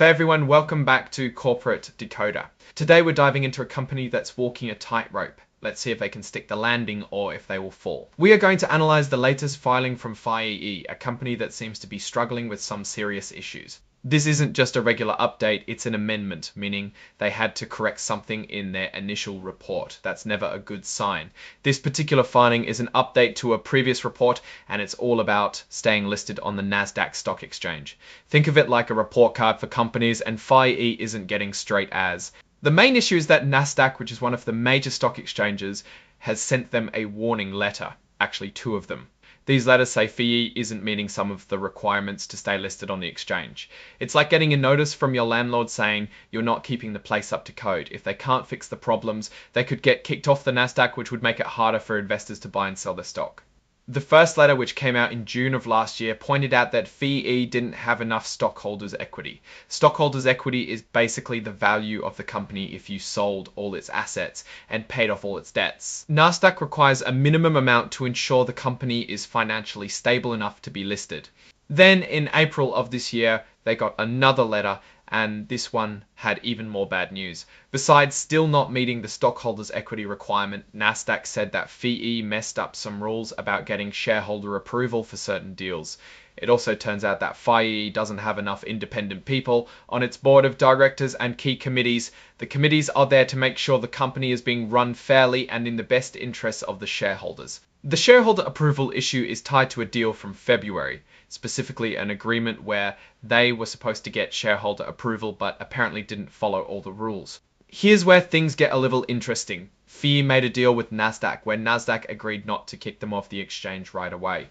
Hey everyone, welcome back to Corporate Decoder. Today we're diving into a company that's walking a tightrope. Let's see if they can stick the landing or if they will fall. We are going to analyze the latest filing from FiEE's, a company that seems to be struggling with some serious issues. This isn't just a regular update, it's an amendment, meaning they had to correct something in their initial report. That's never a good sign. This particular filing is an update to a previous report, and it's all about staying listed on the Nasdaq stock exchange. Think of it like a report card for companies, and FiEE's isn't getting straight A's. The main issue is that Nasdaq, which is one of the major stock exchanges, has sent them a warning letter, actually two of them. These letters say FiEE's isn't meeting some of the requirements to stay listed on the exchange. It's like getting a notice from your landlord saying you're not keeping the place up to code. If they can't fix the problems, they could get kicked off the Nasdaq, which would make it harder for investors to buy and sell their stock. The first letter, which came out in June of last year, pointed out that FiEE's didn't have enough stockholders' equity. Stockholders' equity is basically the value of the company if you sold all its assets and paid off all its debts. Nasdaq requires a minimum amount to ensure the company is financially stable enough to be listed. Then in April of this year, they got another letter, and this one had even more bad news. Besides still not meeting the stockholders' equity requirement, Nasdaq said that FiEE's messed up some rules about getting shareholder approval for certain deals. It also turns out that FiEE's doesn't have enough independent people on its board of directors and key committees. The committees are there to make sure the company is being run fairly and in the best interests of the shareholders. The shareholder approval issue is tied to a deal from February, specifically an agreement where they were supposed to get shareholder approval but apparently didn't follow all the rules. Here's where things get a little interesting. FiEE's made a deal with Nasdaq where Nasdaq agreed not to kick them off the exchange right away.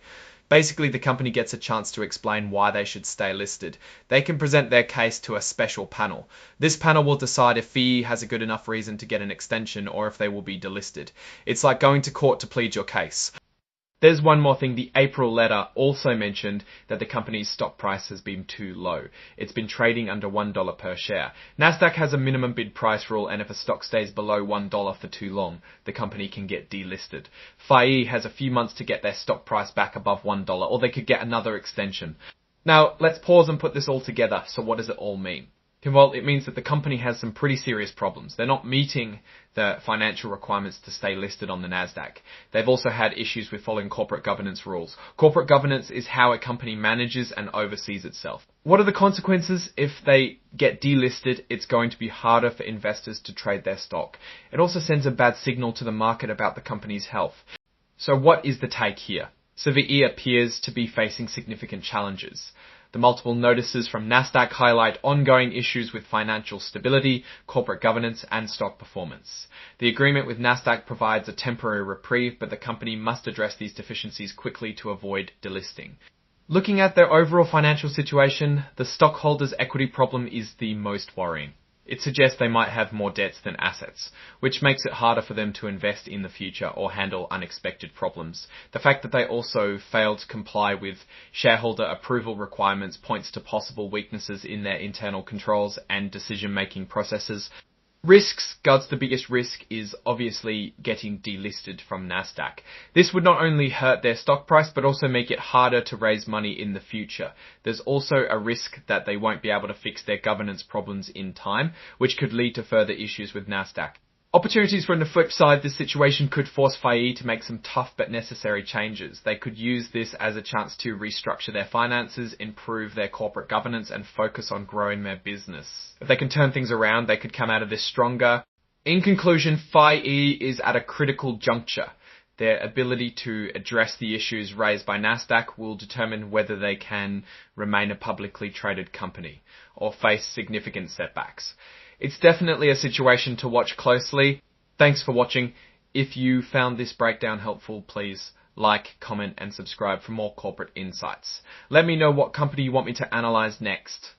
Basically, the company gets a chance to explain why they should stay listed. They can present their case to a special panel. This panel will decide if FiEE's has a good enough reason to get an extension or if they will be delisted. It's like going to court to plead your case. There's one more thing. The April letter also mentioned that the company's stock price has been too low. It's been trading under $1 per share. Nasdaq has a minimum bid price rule, and if a stock stays below $1 for too long, the company can get delisted. FiEE's has a few months to get their stock price back above $1, or they could get another extension. Now, let's pause and put this all together. So what does it all mean? Well, it means that the company has some pretty serious problems. They're not meeting the financial requirements to stay listed on the Nasdaq. They've also had issues with following corporate governance rules. Corporate governance is how a company manages and oversees itself. What are the consequences? If they get delisted, it's going to be harder for investors to trade their stock. It also sends a bad signal to the market about the company's health. So what is the take here? FiEE's appears to be facing significant challenges. The multiple notices from Nasdaq highlight ongoing issues with financial stability, corporate governance, and stock performance. The agreement with Nasdaq provides a temporary reprieve, but the company must address these deficiencies quickly to avoid delisting. Looking at their overall financial situation, the stockholders' equity problem is the most worrying. It suggests they might have more debts than assets, which makes it harder for them to invest in the future or handle unexpected problems. The fact that they also failed to comply with shareholder approval requirements points to possible weaknesses in their internal controls and decision-making processes. Risks. The biggest risk is obviously getting delisted from Nasdaq. This would not only hurt their stock price, but also make it harder to raise money in the future. There's also a risk that they won't be able to fix their governance problems in time, which could lead to further issues with Nasdaq. Opportunities from the flip side, this situation could force FiEE's to make some tough but necessary changes. They could use this as a chance to restructure their finances, improve their corporate governance, and focus on growing their business. If they can turn things around, they could come out of this stronger. In conclusion, FiEE's is at a critical juncture. Their ability to address the issues raised by Nasdaq will determine whether they can remain a publicly traded company or face significant setbacks. It's definitely a situation to watch closely. Thanks for watching. If you found this breakdown helpful, please like, comment, and subscribe for more corporate insights. Let me know what company you want me to analyze next.